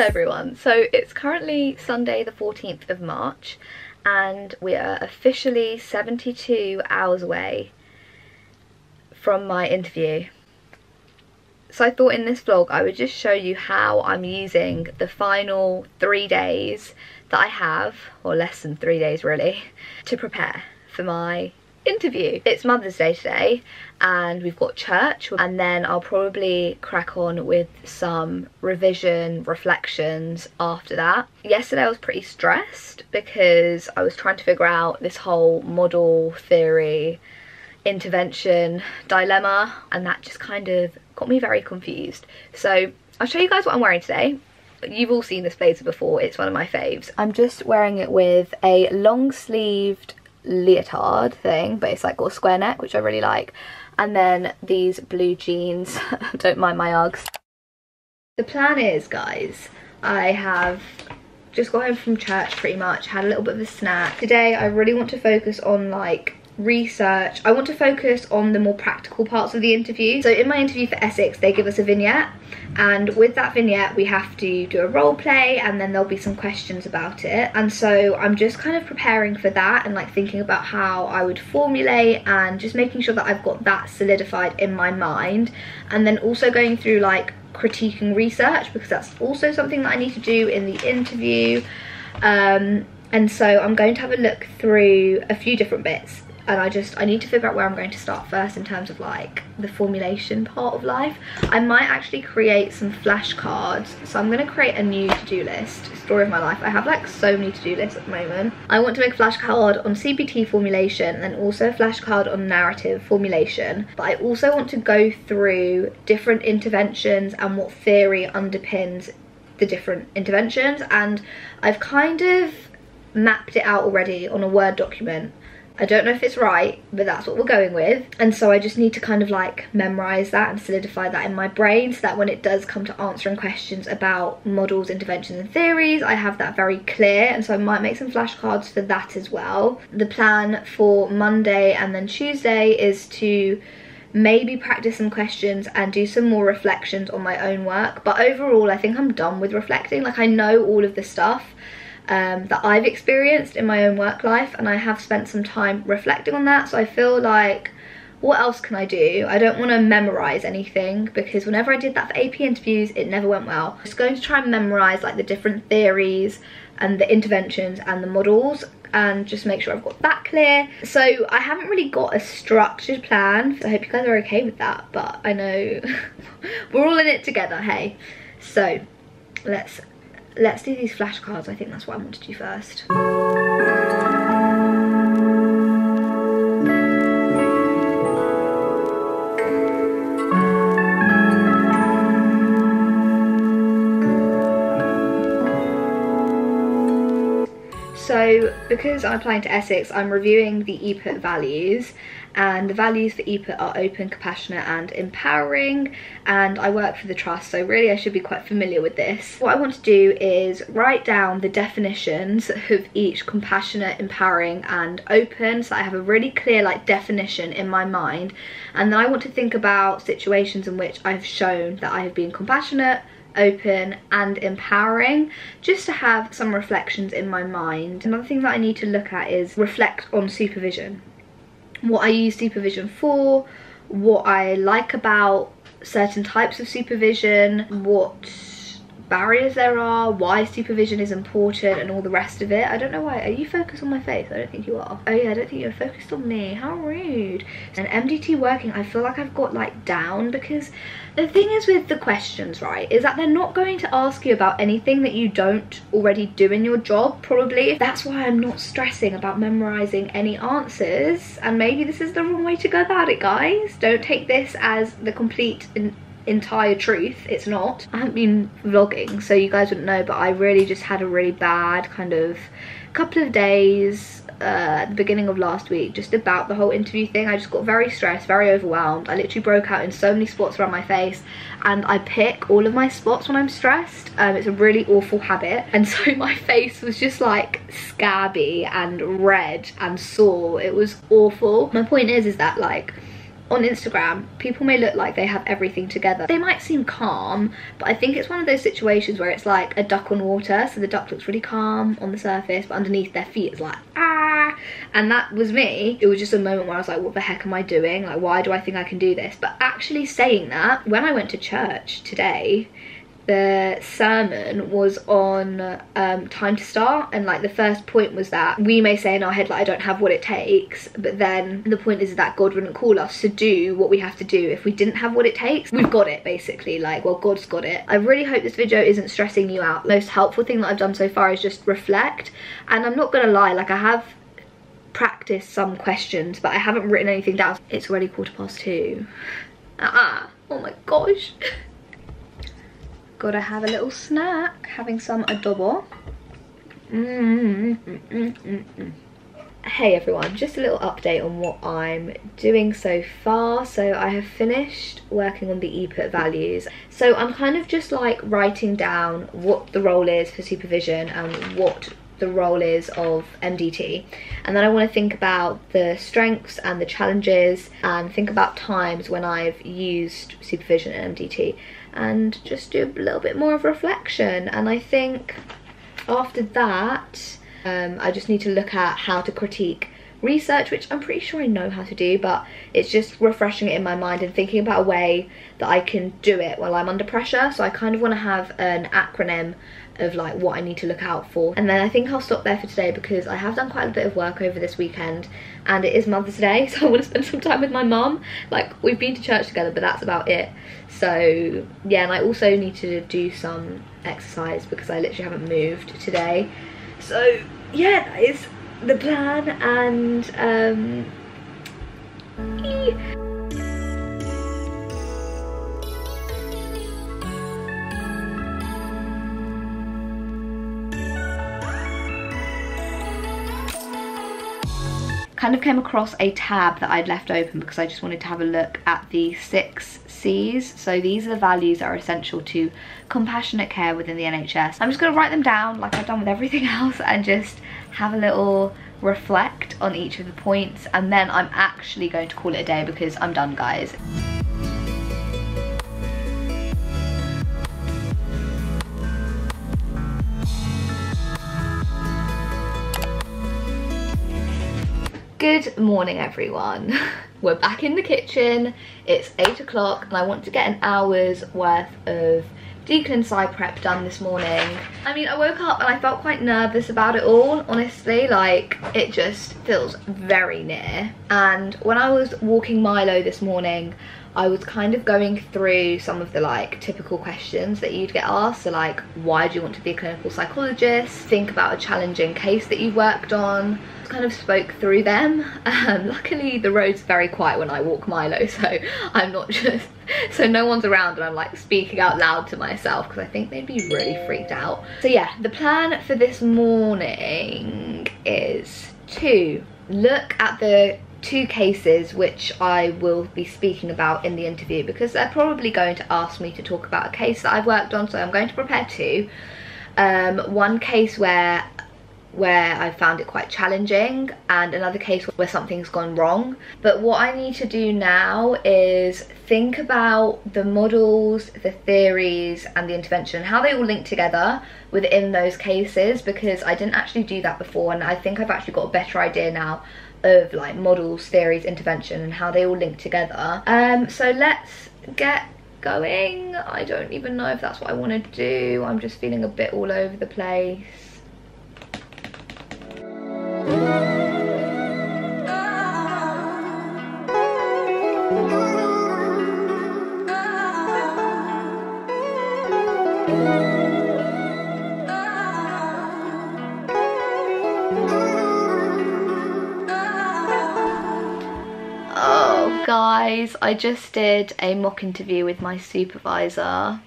everyone, so it's currently Sunday the 14th of March and we are officially 72 hours away from my interview. So I thought in this vlog I would just show you how I'm using the final 3 days that I have, or less than 3 days really, to prepare for my interview. It's Mother's Day today and we've got church, and then I'll probably crack on with some revision reflections after that. Yesterday I was pretty stressed because I was trying to figure out this whole model theory intervention dilemma, and that just kind of got me very confused. So I'll show you guys what I'm wearing today. You've all seen this blazer before, it's one of my faves. I'm just wearing it with a long sleeved leotard thing, but it's like got a square neck, which I really like, and then these blue jeans. Don't mind my Uggs. The plan is, guys, I have just got home from church pretty much, had a little bit of a snack. Today I really want to focus on like research. I want to focus on the more practical parts of the interview. So in my interview for Essex they give us a vignette, and with that vignette we have to do a role play and then there'll be some questions about it, and so I'm just kind of preparing for that and like thinking about how I would formulate and just making sure that I've got that solidified in my mind, and then also going through like critiquing research because that's also something that I need to do in the interview. And so I'm going to have a look through a few different bits, and I need to figure out where I'm going to start first in terms of like the formulation part of life. I might actually create some flashcards. So I'm going to create a new to-do list, story of my life. I have like so many to-do lists at the moment. I want to make a flashcard on CBT formulation and then also a flashcard on narrative formulation. But I also want to go through different interventions and what theory underpins the different interventions. And I've kind of mapped it out already on a Word document. I don't know if it's right, but that's what we're going with. And so I just need to kind of like memorize that and solidify that in my brain so that when it does come to answering questions about models, interventions and theories, I have that very clear. And so I might make some flashcards for that as well. The plan for Monday and then Tuesday is to maybe practice some questions and do some more reflections on my own work. But overall, I think I'm done with reflecting. Like, I know all of the stuff that I've experienced in my own work life, and I have spent some time reflecting on that. So I feel like, what else can I do? I don't want to memorize anything because whenever I did that for AP interviews it never went well. I'm just going to try and memorize like the different theories and the interventions and the models and just make sure I've got that clear. So I haven't really got a structured plan. I hope you guys are okay with that, but I know we're all in it together, hey? So let's do these flashcards. I think that's what I want to do first. So because I'm applying to Essex, I'm reviewing the EPUT values, and the values for EPUT are open, compassionate and empowering, and I work for the trust, so really I should be quite familiar with this. What I want to do is write down the definitions of each compassionate, empowering and open, so I have a really clear like definition in my mind, and then I want to think about situations in which I've shown that I have been compassionate, open and empowering, just to have some reflections in my mind. Another thing that I need to look at is reflect on supervision. What I use supervision for, what I like about certain types of supervision, what barriers there are, why supervision is important and all the rest of it. I don't know why. Are you focused on my face? I don't think you are. Oh yeah, I don't think you're focused on me. How rude. And MDT working, I feel like I've got like down, because the thing is with the questions, right, is that they're not going to ask you about anything that you don't already do in your job, probably. That's why I'm not stressing about memorizing any answers, and maybe this is the wrong way to go about it, guys. Don't take this as the complete entire truth. It's not. I haven't been vlogging so you guys wouldn't know, but I really just had a really bad kind of couple of days at the beginning of last week just about the whole interview thing. I just got very stressed, very overwhelmed. I literally broke out in so many spots around my face, and I pick all of my spots when I'm stressed. It's a really awful habit, and so my face was just like scabby and red and sore. It was awful. My point is that like on Instagram, people may look like they have everything together. They might seem calm, but I think it's one of those situations where it's like a duck on water. So the duck looks really calm on the surface, but underneath their feet is like, ah. And that was me. It was just a moment where I was like, what the heck am I doing? Like, why do I think I can do this? But actually saying that, when I went to church today, the sermon was on time to start, and like the first point was that we may say in our head like, I don't have what it takes, but then the point is that God wouldn't call us to do what we have to do if we didn't have what it takes. We've got it, basically, like, well, God's got it. I really hope this video isn't stressing you out. The most helpful thing that I've done so far is just reflect, and I'm not gonna lie, like, I have practiced some questions, but I haven't written anything down. It's already 2:15. Oh my gosh. Gotta have a little snack, having some adobo. Hey everyone, just a little update on what I'm doing so far. So I have finished working on the EPUT values. So I'm kind of just like writing down what the role is for supervision and what the role is of MDT, and then I want to think about the strengths and the challenges, and think about times when I've used supervision and MDT, and just do a little bit more of reflection. And I think after that I just need to look at how to critique research, which I'm pretty sure I know how to do, but it's just refreshing it in my mind and thinking about a way that I can do it while I'm under pressure. So I kind of want to have an acronym of like what I need to look out for. And then I think I'll stop there for today, because I have done quite a bit of work over this weekend, and it is Mother's Day, so I want to spend some time with my mum. Like, we've been to church together, but that's about it. So yeah, and I also need to do some exercise because I literally haven't moved today. So yeah, that is the plan. And kind of came across a tab that I'd left open because I just wanted to have a look at the 6 C's. So these are the values that are essential to compassionate care within the NHS. I'm just going to write them down like I've done with everything else, and just have a little reflect on each of the points, and then I'm actually going to call it a day because I'm done, guys. Good morning everyone. We're back in the kitchen. It's 8 o'clock and I want to get an hour's worth of DClinPsy prep done this morning. I mean, I woke up and I felt quite nervous about it all, honestly. Like, it just feels very near. And when I was walking Milo this morning, I was kind of going through some of the like typical questions that you'd get asked. So like, why do you want to be a clinical psychologist? Think about a challenging case that you worked on. Kind of spoke through them. Luckily the road's very quiet when I walk Milo, so I'm not just, so no one's around and I'm like speaking out loud to myself because I think they'd be really freaked out. So yeah, the plan for this morning is to look at the 2 cases which I will be speaking about in the interview, because they're probably going to ask me to talk about a case that I've worked on, so I'm going to prepare 2. One case where I found it quite challenging, and another case where something's gone wrong. But what I need to do now is think about the models, the theories and the intervention, how they all link together within those cases, because I didn't actually do that before, and I think I've actually got a better idea now of like models, theories, intervention and how they all link together. So let's get going. I don't even know if that's what I want to do. I'm just feeling a bit all over the place. Oh guys, I just did a mock interview with my supervisor,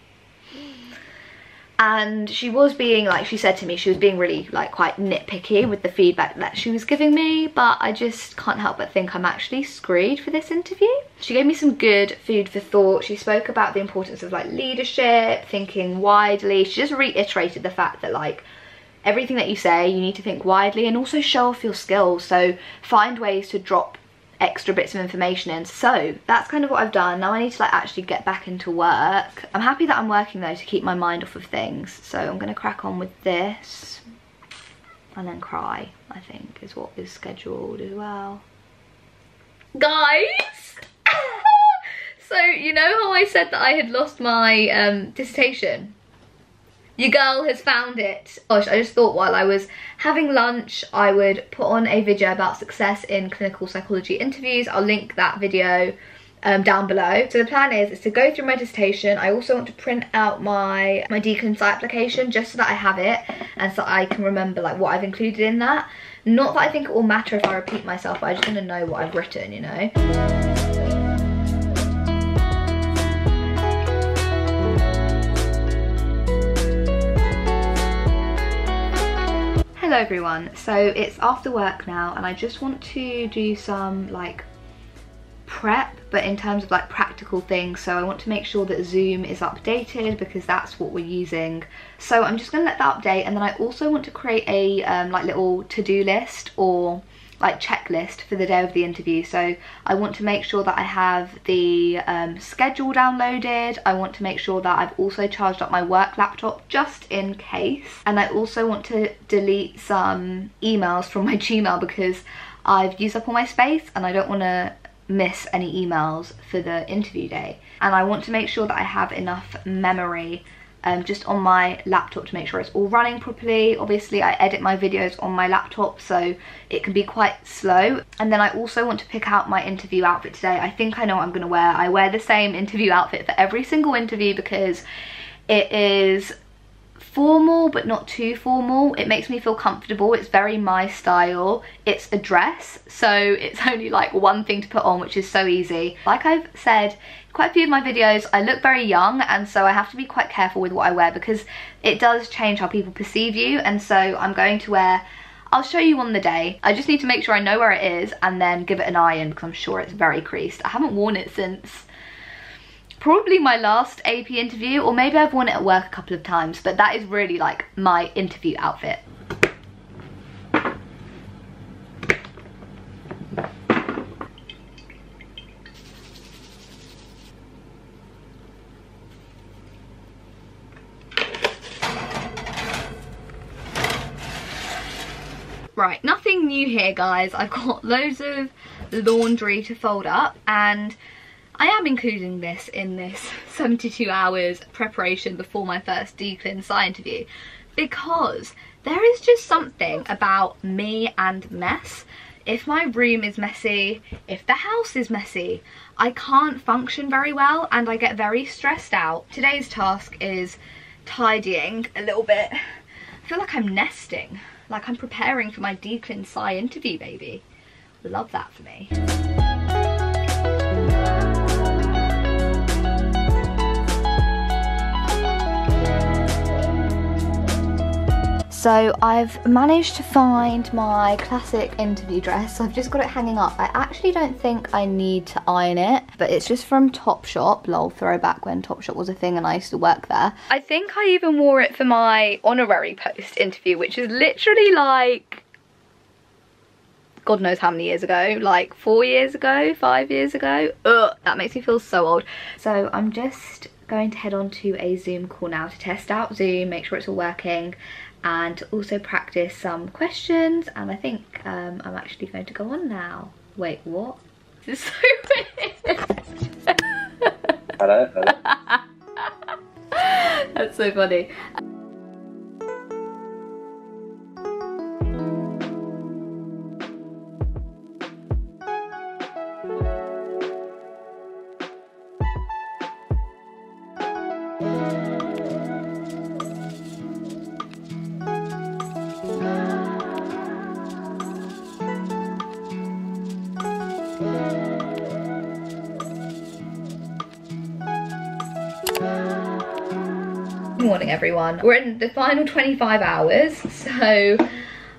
and she was being like, she said to me she was being really like quite nitpicky with the feedback that she was giving me, but I just can't help but think I'm actually screwed for this interview. She gave me some good food for thought. She spoke about the importance of like leadership, thinking widely. She just reiterated the fact that like everything that you say, you need to think widely and also show off your skills. So find ways to drop extra bits of information in. So that's kind of what I've done. Now I need to like actually get back into work. I'm happy that I'm working though to keep my mind off of things. So I'm going to crack on with this and then cry, I think, is what is scheduled as well. Guys! So you know how I said that I had lost my dissertation? Your girl has found it. Gosh, I just thought while I was having lunch I would put on a video about success in clinical psychology interviews. I'll link that video down below. So the plan is to go through my dissertation. I also want to print out my DClinPsy application just so that I have it and so I can remember like what I've included in that. Not that I think it will matter if I repeat myself, but I just want to know what I've written, you know. Hello everyone, so it's after work now and I just want to do some like prep, but in terms of like practical things. So I want to make sure that Zoom is updated because that's what we're using. So I'm just gonna let that update, and then I also want to create a like little to-do list or like checklist for the day of the interview. So I want to make sure that I have the schedule downloaded. I want to make sure that I've also charged up my work laptop just in case. And I also want to delete some emails from my Gmail because I've used up all my space and I don't want to miss any emails for the interview day. And I want to make sure that I have enough memory just on my laptop to make sure it's all running properly. Obviously I edit my videos on my laptop so it can be quite slow. And then I also want to pick out my interview outfit today. I think I know what I'm going to wear. I wear the same interview outfit for every single interview because it is formal but not too formal. It makes me feel comfortable. It's very my style. It's a dress, so it's only like one thing to put on, which is so easy. Like I've said quite a few of my videos, I look very young, and so I have to be quite careful with what I wear because it does change how people perceive you. And so I'm going to wear, I'll show you on the day. I just need to make sure I know where it is and then give it an iron because I'm sure it's very creased. I haven't worn it since probably my last AP interview, or maybe I've worn it at work a couple of times, but that is really like my interview outfit. Right, nothing new here guys. I've got loads of laundry to fold up, and I am including this in this 72 hours preparation before my first DClinPsy interview because there is just something about me and mess. If my room is messy, if the house is messy, I can't function very well and I get very stressed out. Today's task is tidying a little bit. I feel like I'm nesting, like I'm preparing for my DClinPsy interview, baby. Love that for me. So I've managed to find my classic interview dress. So I've just got it hanging up. I actually don't think I need to iron it, but it's just from Topshop. Lol, throwback when Topshop was a thing and I used to work there. I think I even wore it for my honorary post interview, which is literally like, God knows how many years ago, like 4 years ago, 5 years ago. Ugh, that makes me feel so old. So I'm just going to head on to a Zoom call now to test out Zoom, make sure it's all working, and to also practice some questions. And I think I'm actually going to go on now. Wait, what? This is so weird. Hello, hello. That's so funny. Good morning everyone. We're in the final 25 hours, so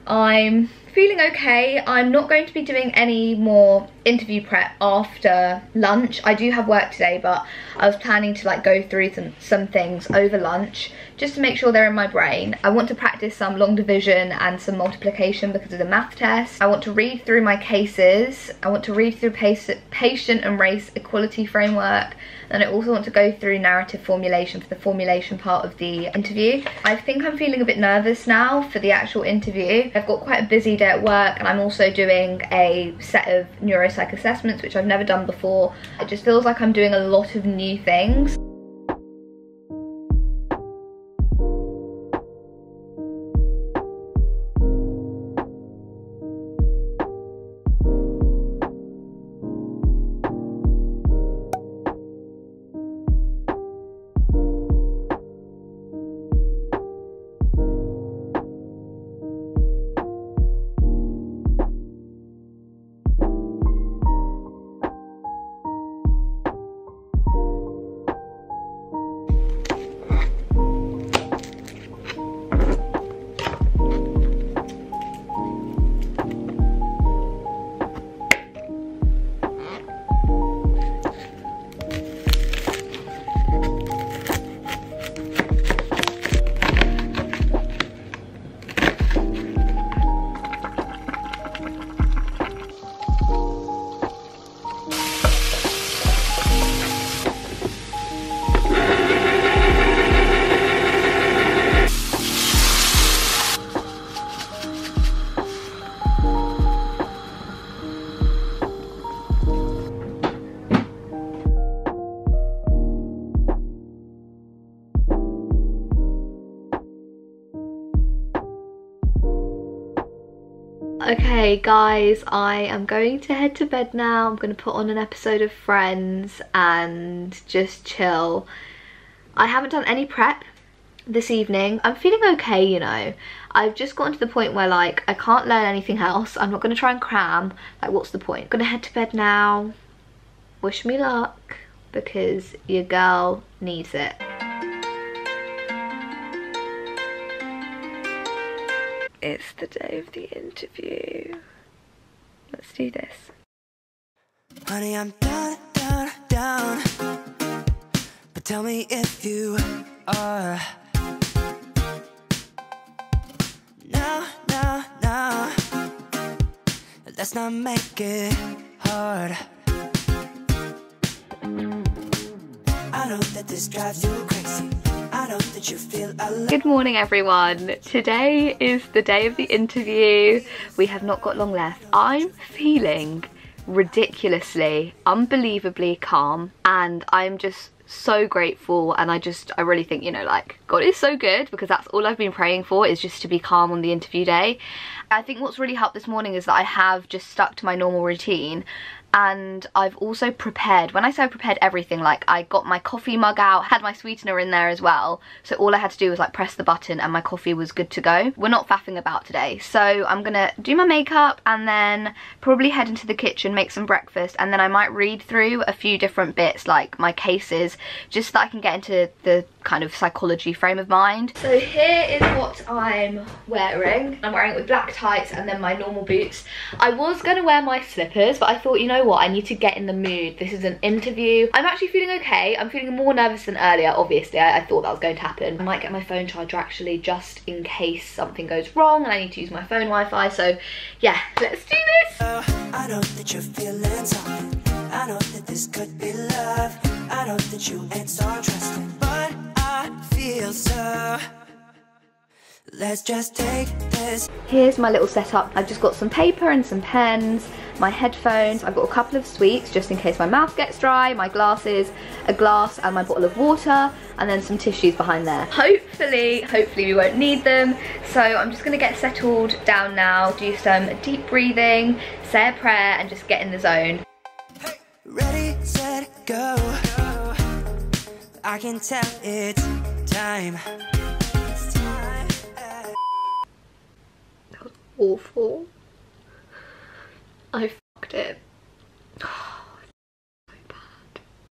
I'm feeling okay. I'm not going to be doing any more interview prep after lunch. I do have work today, but I was planning to like go through some things over lunch just to make sure they're in my brain. I want to practice some long division and some multiplication because of the math test. I want to read through my cases. I want to read through patient and race equality framework. And I also want to go through narrative formulation for the formulation part of the interview. I think I'm feeling a bit nervous now for the actual interview. I've got quite a busy day at work, and I'm also doing a set of neuropsych assessments, which I've never done before. It just feels like I'm doing a lot of new things. Okay guys, I am going to head to bed now. I'm going to put on an episode of Friends and just chill. I haven't done any prep this evening. I'm feeling okay, you know. I've just gotten to the point where like I can't learn anything else. I'm not going to try and cram. Like, what's the point? I'm going to head to bed now. Wish me luck, because your girl needs it. It's the day of the interview. Let's do this. Honey, I'm down, down, down. But tell me if you are. No, no, no. Let's not make it hard. I know that this drives you crazy. I know that you feel alive. Good morning everyone. Today is the day of the interview. We have not got long left. I'm feeling ridiculously, unbelievably calm, and I'm just so grateful, and I really think, you know, like, God is so good, because that's all I've been praying for, is just to be calm on the interview day. I think what's really helped this morning is that I have just stuck to my normal routine, and I've also prepared. When I say I prepared everything, like I got my coffee mug out, had my sweetener in there as well, so all I had to do was like press the button and my coffee was good to go. We're not faffing about today, so I'm gonna do my makeup and then probably head into the kitchen, make some breakfast, and then I might read through a few different bits like my cases, just so that I can get into the kind of psychology frame of mind. So here is what I'm wearing. I'm wearing it with black tights and then my normal boots. I was going to wear my slippers, but I thought, you know what, I need to get in the mood. This is an interview. I'm actually feeling okay. I'm feeling more nervous than earlier, obviously. I thought that was going to happen. I might get my phone charger actually, just in case something goes wrong and I need to use my phone Wi-Fi. So yeah, let's do this. I know that you're feeling something. I know that this could be love. I know that you ain't so trusting, but I feel so. Let's just take this. Here's my little setup. I've just got some paper and some pens, my headphones. I've got a couple of sweets just in case my mouth gets dry, my glasses, a glass and my bottle of water, and then some tissues behind there. Hopefully we won't need them. So I'm just gonna get settled down now, do some deep breathing, say a prayer, and just get in the zone. Hey, ready, set, go. I can tell it's time. That was awful. I fucked it.